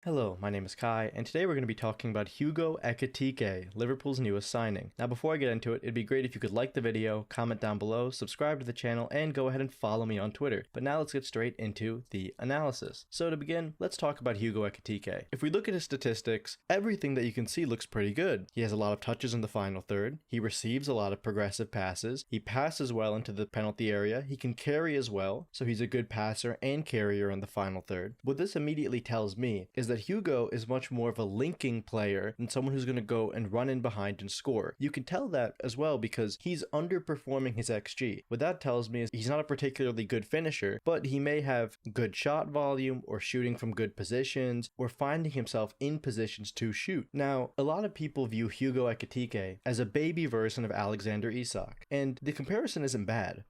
Hello, my name is Kai, and today we're going to be talking about Hugo Ekitike, Liverpool's newest signing. Now before I get into it, it'd be great if you could like the video, comment down below, subscribe to the channel, and go ahead and follow me on Twitter. But now let's get straight into the analysis. So to begin, let's talk about Hugo Ekitike. If we look at his statistics, everything that you can see looks pretty good. He has a lot of touches in the final third, he receives a lot of progressive passes, he passes well into the penalty area, he can carry as well, so he's a good passer and carrier in the final third. What this immediately tells me is that Hugo is much more of a linking player than someone who's going to go and run in behind and score. You can tell that as well because he's underperforming his XG. What that tells me is he's not a particularly good finisher, but he may have good shot volume or shooting from good positions or finding himself in positions to shoot. Now, a lot of people view Hugo Ekitike as a baby version of Alexander Isak, and the comparison isn't bad.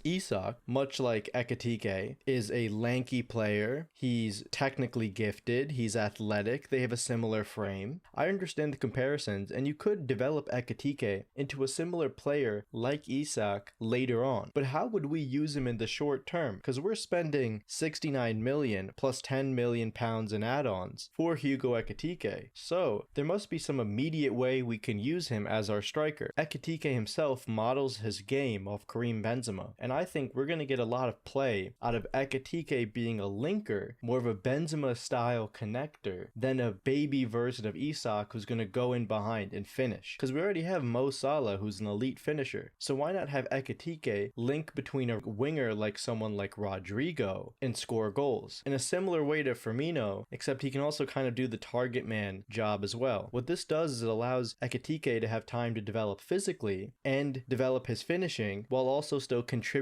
Isak, much like Ekitike, is a lanky player. He's technically gifted, he's athletic, they have a similar frame. I understand the comparisons, and you could develop Ekitike into a similar player like Isak later on. But how would we use him in the short term? Because we're spending 69 million plus 10 million pounds in add-ons for Hugo Ekitike. So there must be some immediate way we can use him as our striker. Ekitike himself models his game off Karim Benzema. And I think we're going to get a lot of play out of Ekitike being a linker, more of a Benzema-style connector, than a baby version of Isak who's going to go in behind and finish. Because we already have Mo Salah, who's an elite finisher. So why not have Ekitike link between a winger like someone like Rodrigo and score goals? In a similar way to Firmino, except he can also kind of do the target man job as well. What this does is it allows Ekitike to have time to develop physically and develop his finishing while also still contributing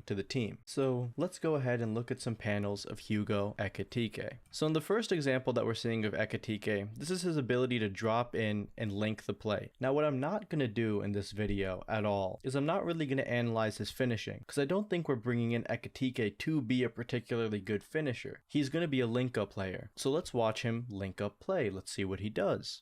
to the team. So let's go ahead and look at some panels of Hugo Ekitike. So in the first example that we're seeing of Ekitike, this is his ability to drop in and link the play. Now what I'm not going to do in this video at all is I'm not really going to analyze his finishing, because I don't think we're bringing in Ekitike to be a particularly good finisher. He's going to be a link-up player. So let's watch him link up play. Let's see what he does.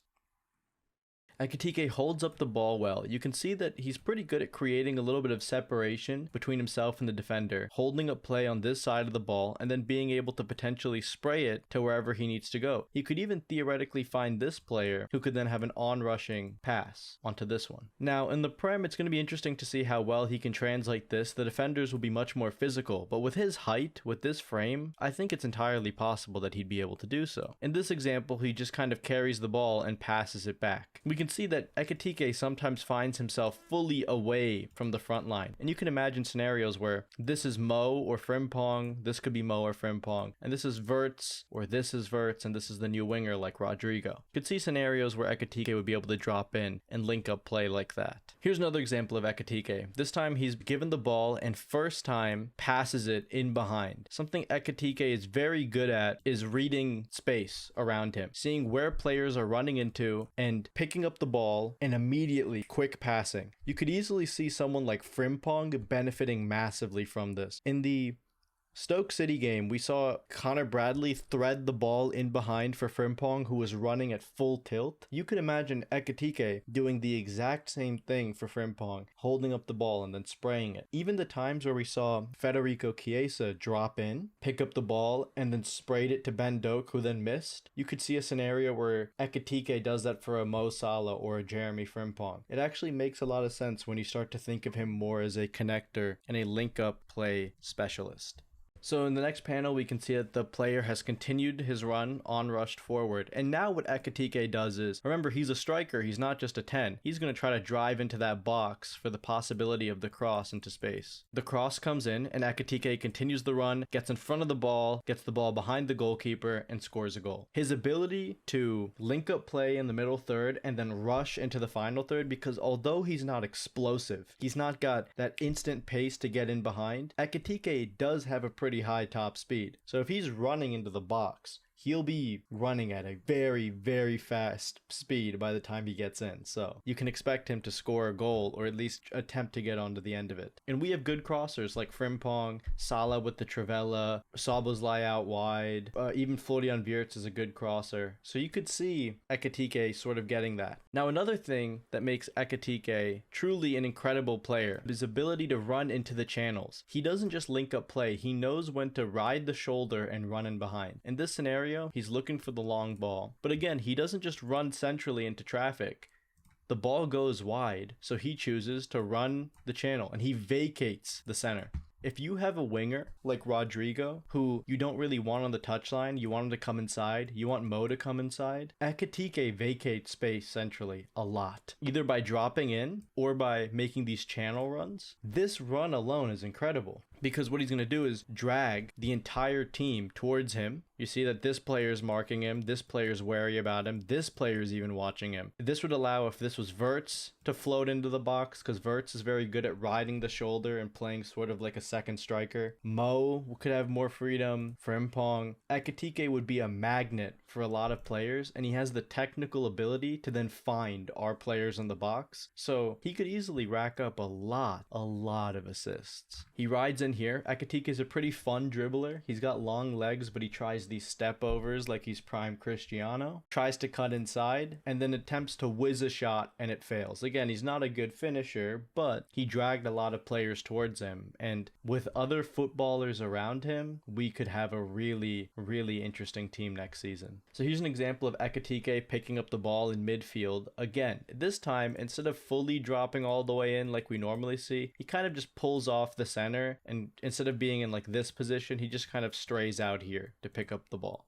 Ekitike holds up the ball well. You can see that he's pretty good at creating a little bit of separation between himself and the defender, holding up play on this side of the ball and then being able to potentially spray it to wherever he needs to go. He could even theoretically find this player who could then have an on-rushing pass onto this one. Now in the Prem, it's going to be interesting to see how well he can translate this. The defenders will be much more physical, but with his height, with this frame, I think it's entirely possible that he'd be able to do so. In this example, he just kind of carries the ball and passes it back. We can see that Ekitike sometimes finds himself fully away from the front line, and you can imagine scenarios where this is Mo or Frimpong, this could be Mo or Frimpong, and this is Wirtz or this is Wirtz, and this is the new winger like Rodrigo. You could see scenarios where Ekitike would be able to drop in and link up play like that. Here's another example of Ekitike. This time he's given the ball and first time passes it in behind. Something Ekitike is very good at is reading space around him, seeing where players are running into and picking up the ball and immediately quick passing. You could easily see someone like Frimpong benefiting massively from this. In the Stoke City game, we saw Connor Bradley thread the ball in behind for Frimpong, who was running at full tilt. You could imagine Ekitike doing the exact same thing for Frimpong, holding up the ball and then spraying it. Even the times where we saw Federico Chiesa drop in, pick up the ball, and then sprayed it to Ben Doak, who then missed, you could see a scenario where Ekitike does that for a Mo Salah or a Jeremy Frimpong. It actually makes a lot of sense when you start to think of him more as a connector and a link-up play specialist. So in the next panel, we can see that the player has continued his run on-rushed forward. And now what Ekitike does is, remember, he's a striker, he's not just a 10. He's going to try to drive into that box for the possibility of the cross into space. The cross comes in, and Ekitike continues the run, gets in front of the ball, gets the ball behind the goalkeeper, and scores a goal. His ability to link up play in the middle third and then rush into the final third, because although he's not explosive, he's not got that instant pace to get in behind, Ekitike does have a pretty high top speed. So if he's running into the box, he'll be running at a very, very fast speed by the time he gets in. So you can expect him to score a goal or at least attempt to get onto the end of it. And we have good crossers like Frimpong, Salah with the Trivela, Szoboszlai out wide, even Florian Wirtz is a good crosser. So you could see Ekitike sort of getting that. Now another thing that makes Ekitike truly an incredible player is his ability to run into the channels. He doesn't just link up play, he knows when to ride the shoulder and run in behind. In this scenario, scenario, he's looking for the long ball. But again, he doesn't just run centrally into traffic. The ball goes wide, so he chooses to run the channel and he vacates the center. If you have a winger like Rodrigo, who you don't really want on the touchline, you want him to come inside, you want Mo to come inside, Ekitike vacates space centrally a lot, either by dropping in or by making these channel runs. This run alone is incredible because what he's going to do is drag the entire team towards him. You see that this player is marking him, this player is wary about him, this player is even watching him. This would allow, if this was Verts, to float into the box, because Verts is very good at riding the shoulder and playing sort of like a second striker. Mo could have more freedom. Frimpong. Ekitike would be a magnet for a lot of players, and he has the technical ability to then find our players in the box. So he could easily rack up a lot of assists. He rides in here. Ekitike is a pretty fun dribbler. He's got long legs, but he tries these step overs like he's prime Cristiano. Tries to cut inside and then attempts to whiz a shot and it fails. Again, he's not a good finisher, but he dragged a lot of players towards him. And with other footballers around him, we could have a really interesting team next season. So here's an example of Ekitike picking up the ball in midfield. Again, this time, instead of fully dropping all the way in like we normally see, he kind of just pulls off the center, and instead of being in like this position, he just kind of strays out here to pick up the ball.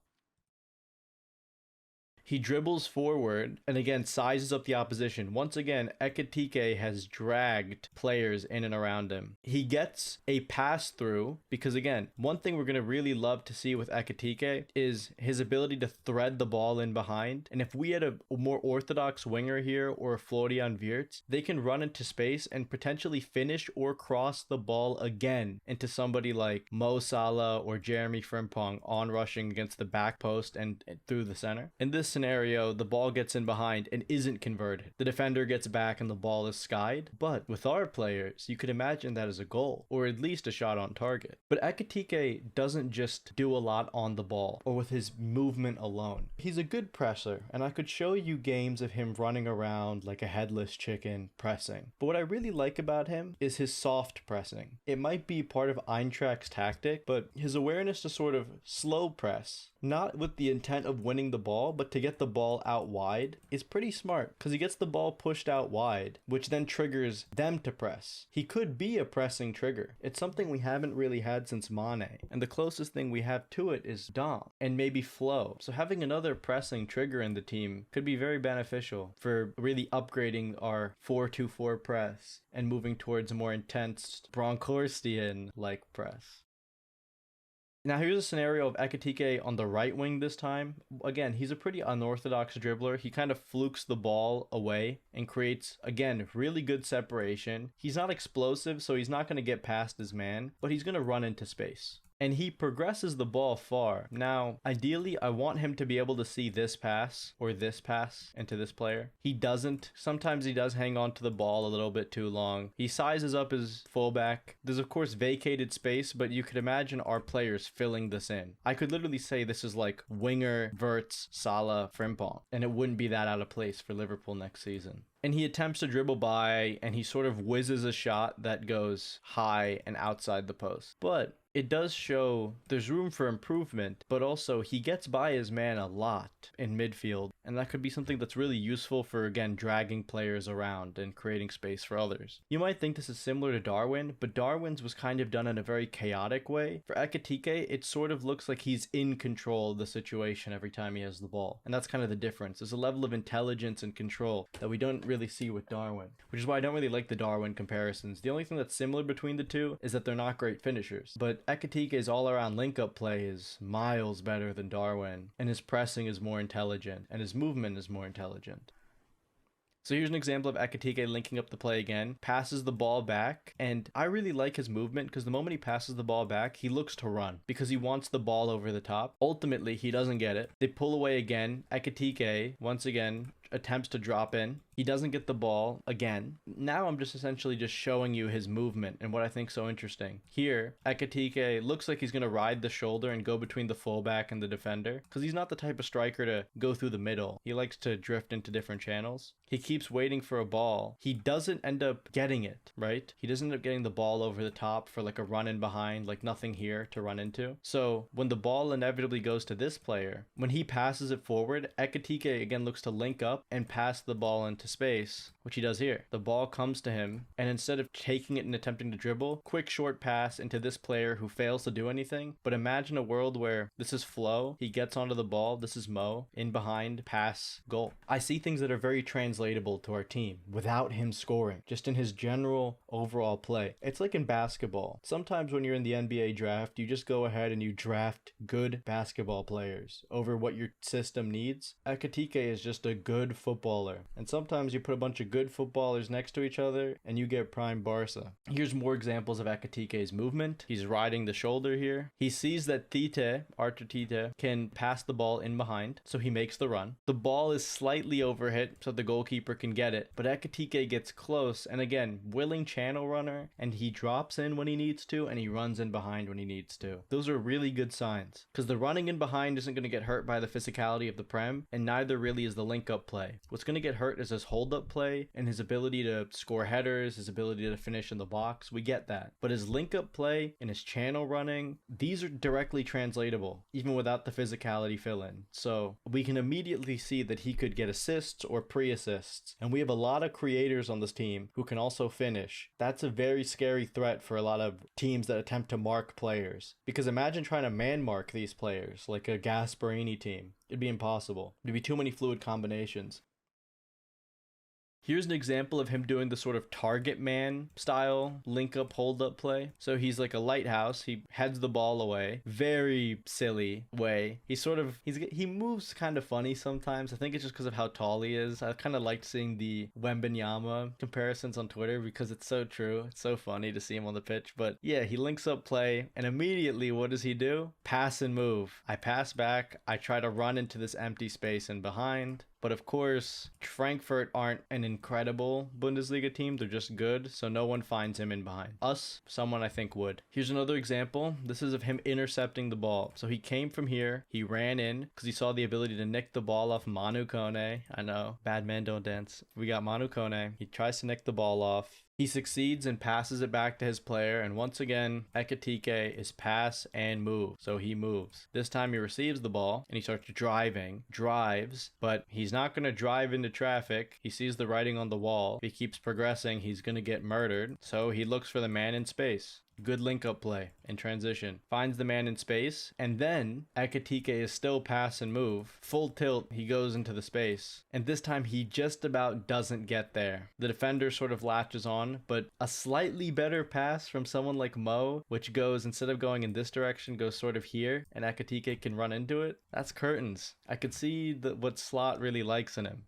He dribbles forward and again sizes up the opposition. Once again, Ekitike has dragged players in and around him. He gets a pass through because again, one thing we're going to really love to see with Ekitike is his ability to thread the ball in behind. And if we had a more orthodox winger here or a Florian Wirtz, they can run into space and potentially finish or cross the ball again into somebody like Mo Salah or Jeremy Frimpong on rushing against the back post and through the center. In this scenario, the ball gets in behind and isn't converted. The defender gets back and the ball is skied. But with our players, you could imagine that as a goal or at least a shot on target. But Ekitike doesn't just do a lot on the ball or with his movement alone. He's a good presser, and I could show you games of him running around like a headless chicken pressing. But what I really like about him is his soft pressing. It might be part of Eintracht's tactic, but his awareness to sort of slow press, not with the intent of winning the ball, but to get the ball out wide, is pretty smart because he gets the ball pushed out wide, which then triggers them to press. He could be a pressing trigger. It's something we haven't really had since Mane, and the closest thing we have to it is Dom and maybe Flo. So having another pressing trigger in the team could be very beneficial for really upgrading our 4-2-4 press and moving towards a more intense Bronkhorstian-like press. Now here's a scenario of Ekitike on the right wing this time. Again, he's a pretty unorthodox dribbler. He kind of flukes the ball away and creates, again, really good separation. He's not explosive, so he's not going to get past his man, but he's going to run into space. And he progresses the ball far. Now, ideally, I want him to be able to see this pass or this pass into this player. He doesn't. Sometimes he does hang on to the ball a little bit too long. He sizes up his fullback. There's, of course, vacated space, but you could imagine our players filling this in. I could literally say this is like winger, Wirtz, Salah, Frimpong, and it wouldn't be that out of place for Liverpool next season. And he attempts to dribble by, and he sort of whizzes a shot that goes high and outside the post. But it does show there's room for improvement, but also he gets by his man a lot in midfield, and that could be something that's really useful for, again, dragging players around and creating space for others. You might think this is similar to Darwin, but Darwin's was kind of done in a very chaotic way. For Ekitike, it sort of looks like he's in control of the situation every time he has the ball, and that's kind of the difference. There's a level of intelligence and control that we don't really see with Darwin, which is why I don't really like the Darwin comparisons. The only thing that's similar between the two is that they're not great finishers, but Ekitike's all-around link-up play is miles better than Darwin, and his pressing is more intelligent, and his movement is more intelligent. So here's an example of Ekitike linking up the play again, passes the ball back, and I really like his movement because the moment he passes the ball back, he looks to run because he wants the ball over the top. Ultimately, he doesn't get it. They pull away again. Ekitike, once again, attempts to drop in, He doesn't get the ball again. Now I'm just essentially just showing you his movement and what I think so interesting. Here, Ekitike looks like he's going to ride the shoulder and go between the fullback and the defender, because he's not the type of striker to go through the middle. He likes to drift into different channels. He keeps waiting for a ball. He doesn't end up getting it, right? He doesn't end up getting the ball over the top for like a run in behind, like nothing here to run into. So when the ball inevitably goes to this player, when he passes it forward, Ekitike again looks to link up and pass the ball into space, which he does here. The ball comes to him, and instead of taking it and attempting to dribble, quick short pass into this player who fails to do anything. But imagine a world where this is flow, he gets onto the ball, this is Mo, in behind, pass, goal. I see things that are very translatable to our team without him scoring, just in his general overall play. It's like in basketball. Sometimes when you're in the NBA draft, you just go ahead and you draft good basketball players over what your system needs. Ekitike is just a good footballer, and sometimes you put a bunch of good footballers next to each other and you get prime Barca. Here's more examples of Ekitike's movement. He's riding the shoulder here. He sees that Arthur Tite can pass the ball in behind, so he makes the run. The ball is slightly overhit so the goalkeeper can get it, but Ekitike gets close, and again, willing channel runner, and he drops in when he needs to and he runs in behind when he needs to. Those are really good signs, because the running in behind isn't going to get hurt by the physicality of the Prem, and neither really is the link up play. What's going to get hurt is his hold up play and his ability to score headers, his ability to finish in the box. We get that, but his link up play and his channel running, these are directly translatable even without the physicality fill in. So we can immediately see that he could get assists or pre-assists, and we have a lot of creators on this team who can also finish. That's a very scary threat for a lot of teams that attempt to mark players, because imagine trying to man mark these players like a Gasparini team. It'd be impossible. There'd be too many fluid combinations. Here's an example of him doing the sort of target man style link up hold up play. So he's like a lighthouse. He heads the ball away. Very silly way. He moves kind of funny sometimes. I think it's just because of how tall he is. I kind of liked seeing the Wembanyama comparisons on Twitter because it's so true. It's so funny to see him on the pitch. But yeah, he links up play, and immediately what does he do? Pass and move. I pass back. I try to run into this empty space in behind. But of course, Frankfurt aren't an incredible Bundesliga team. They're just good, so no one finds him in behind. Us, someone I think would. Here's another example. This is of him intercepting the ball. So he came from here. He ran in because he saw the ability to nick the ball off Manu Kone. I know, bad men don't dance. We got Manu Kone. He tries to nick the ball off. He succeeds and passes it back to his player, and once again, Ekitike is pass and move, so he moves. This time he receives the ball, and he starts drives, but he's not going to drive into traffic. He sees the writing on the wall. If he keeps progressing, he's going to get murdered, so he looks for the man in space. Good link up play in transition. Finds the man in space, and then Ekitike is still pass and move. Full tilt, he goes into the space. And this time he just about doesn't get there. The defender sort of latches on, but a slightly better pass from someone like Mo, which goes, instead of going in this direction, goes sort of here, and Ekitike can run into it. That's curtains. I could see what Slot really likes in him.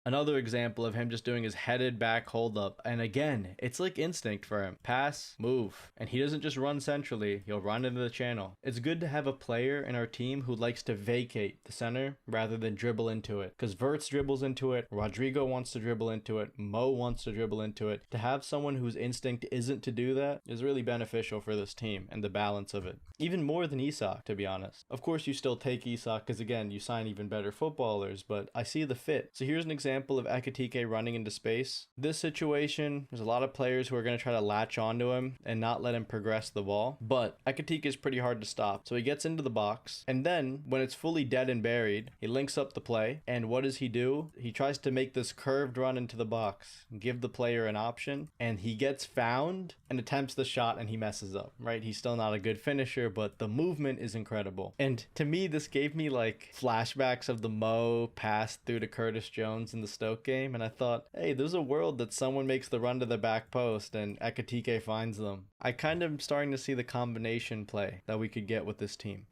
Another example of him just doing his headed back hold up. And again, it's like instinct for him. Pass, move. And he doesn't just run centrally, he'll run into the channel. It's good to have a player in our team who likes to vacate the center rather than dribble into it. Because Wirtz dribbles into it, Rodrigo wants to dribble into it, Mo wants to dribble into it. To have someone whose instinct isn't to do that is really beneficial for this team and the balance of it. Even more than Isak, to be honest. Of course you still take Isak because again, you sign even better footballers, but I see the fit. So here's an example of Ekitike running into space. This situation, there's a lot of players who are going to try to latch onto him and not let him progress the ball, but Ekitike is pretty hard to stop. So he gets into the box, and then when it's fully dead and buried, he links up the play, and what does he do? He tries to make this curved run into the box, give the player an option, and he gets found and attempts the shot, and he messes up, right? He's still not a good finisher, but the movement is incredible. And to me, this gave me like flashbacks of the Mo pass through to Curtis Jones in the Stoke game, and I thought, hey, there's a world that someone makes the run to the back post and Ekitike finds them. I kind of am starting to see the combination play that we could get with this team.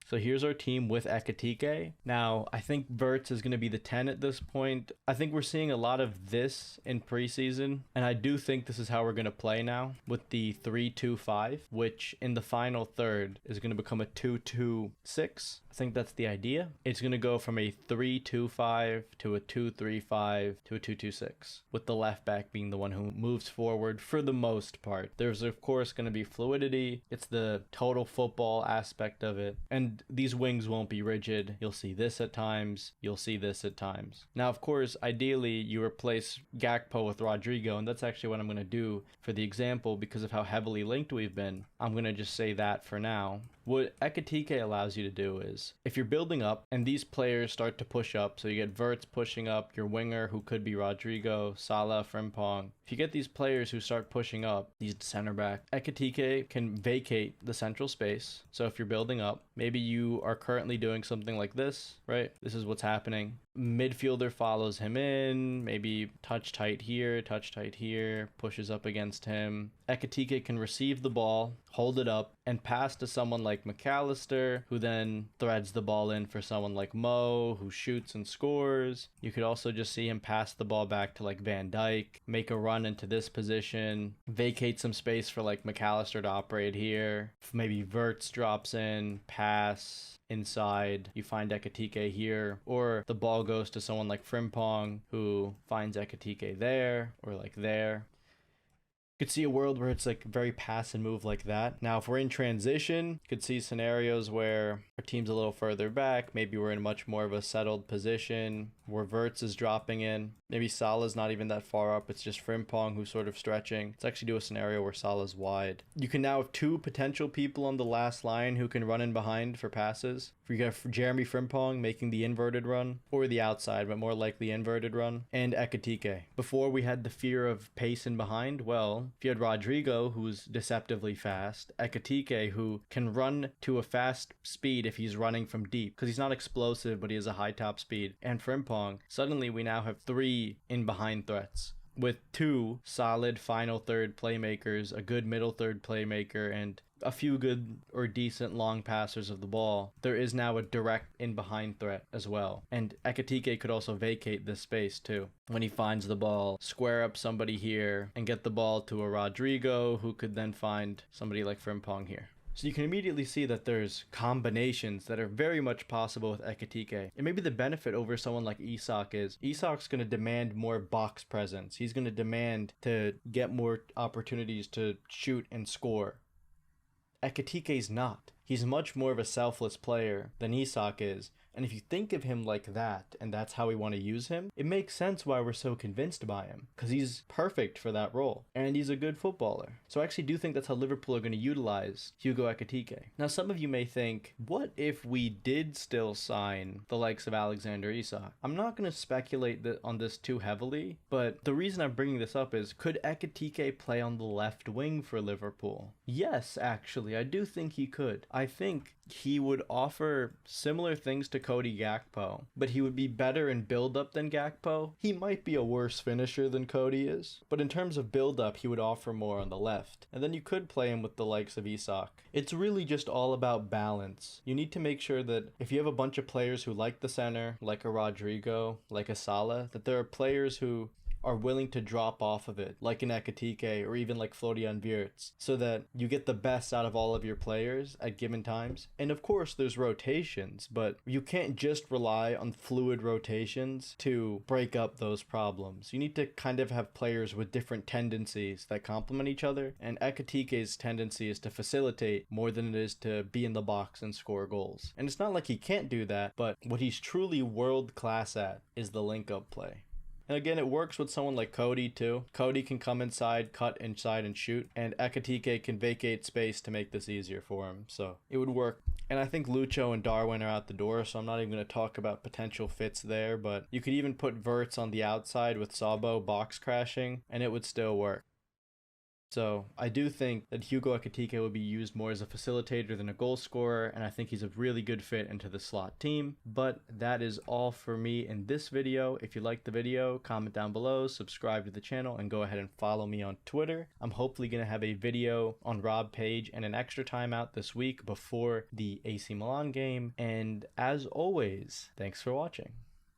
So here's our team with Ekitike. Now, I think Verts is going to be the 10 at this point. I think we're seeing a lot of this in preseason, and I do think this is how we're going to play now with the 3-2-5, which in the final third is going to become a 2-2-6. I think that's the idea. It's going to go from a 3-2-5 to a 2-3-5 to a 2-2-6, with the left back being the one who moves forward for the most part. There's, of course, going to be fluidity. It's the total football aspect of it. And these wings won't be rigid. You'll see this at times. You'll see this at times. Now, of course, ideally, you replace Gakpo with Rodrigo, and that's actually what I'm going to do for the example because of how heavily linked we've been. I'm going to just say that for now. What Ekitike allows you to do is, if you're building up and these players start to push up, so you get Verts pushing up, your winger who could be Rodrigo, Salah, Frimpong. If you get these players who start pushing up, these center back, Ekitike can vacate the central space. So if you're building up, maybe you are currently doing something like this, right? This is what's happening. Midfielder follows him in, maybe touch tight here, pushes up against him. Ekitike can receive the ball, hold it up, and pass to someone like McAllister, who then threads the ball in for someone like Mo, who shoots and scores. You could also just see him pass the ball back to like Van Dijk, make a run into this position, vacate some space for like McAllister to operate here. Maybe Verts drops in, pass inside, you find Ekitike here, or the ball goes to someone like Frimpong who finds Ekitike there or like there. Could see a world where it's like very pass and move like that. Now, if we're in transition, could see scenarios where our team's a little further back. Maybe we're in much more of a settled position where Verts is dropping in. Maybe Salah's not even that far up. It's just Frimpong who's sort of stretching. Let's actually do a scenario where Salah's wide. You can now have two potential people on the last line who can run in behind for passes. You got Jeremy Frimpong making the inverted run, or the outside, but more likely inverted run, and Ekitike. Before we had the fear of pace in behind, well, if you had Rodrigo, who's deceptively fast, Ekitike, who can run to a fast speed if he's running from deep, because he's not explosive, but he has a high top speed, and Frimpong, suddenly we now have three in behind threats, with two solid final third playmakers, a good middle third playmaker, and a few good or decent long passers of the ball. There is now a direct in-behind threat as well. And Ekitike could also vacate this space too. When he finds the ball, square up somebody here and get the ball to a Rodrigo, who could then find somebody like Frimpong here. So you can immediately see that there's combinations that are very much possible with Ekitike. And maybe the benefit over someone like Isak is Isak's going to demand more box presence. He's going to demand to get more opportunities to shoot and score. Ekitike's not. He's much more of a selfless player than Isak is. And if you think of him like that, and that's how we want to use him, it makes sense why we're so convinced by him. Because he's perfect for that role. And he's a good footballer. So I actually do think that's how Liverpool are going to utilize Hugo Ekitike. Now, some of you may think, what if we did still sign the likes of Alexander Isak? I'm not going to speculate on this too heavily, but the reason I'm bringing this up is, could Ekitike play on the left wing for Liverpool? Yes, actually, I do think he could. I think he would offer similar things to Cody Gakpo, but he would be better in build-up than Gakpo. He might be a worse finisher than Cody is, but in terms of build-up, he would offer more on the left. And then you could play him with the likes of Isak. It's really just all about balance. You need to make sure that if you have a bunch of players who like the center, like a Rodrigo, like a Salah, that there are players who are willing to drop off of it, like an Ekitike or even like Florian Wirtz, so that you get the best out of all of your players at given times. And of course, there's rotations, but you can't just rely on fluid rotations to break up those problems. You need to kind of have players with different tendencies that complement each other, and Ekitike's tendency is to facilitate more than it is to be in the box and score goals. And it's not like he can't do that, but what he's truly world class at is the link-up play. And again, it works with someone like Cody too. Cody can come inside, cut inside, and shoot. And Ekitike can vacate space to make this easier for him. So it would work. And I think Lucho and Darwin are out the door, so I'm not even going to talk about potential fits there. But you could even put Verts on the outside with Sabo box crashing, and it would still work. So I do think that Hugo Ekitike will be used more as a facilitator than a goal scorer, and I think he's a really good fit into the slot team. But that is all for me in this video. If you liked the video, comment down below, subscribe to the channel, and go ahead and follow me on Twitter. I'm hopefully going to have a video on Rob Page and an extra timeout this week before the AC Milan game. And as always, thanks for watching.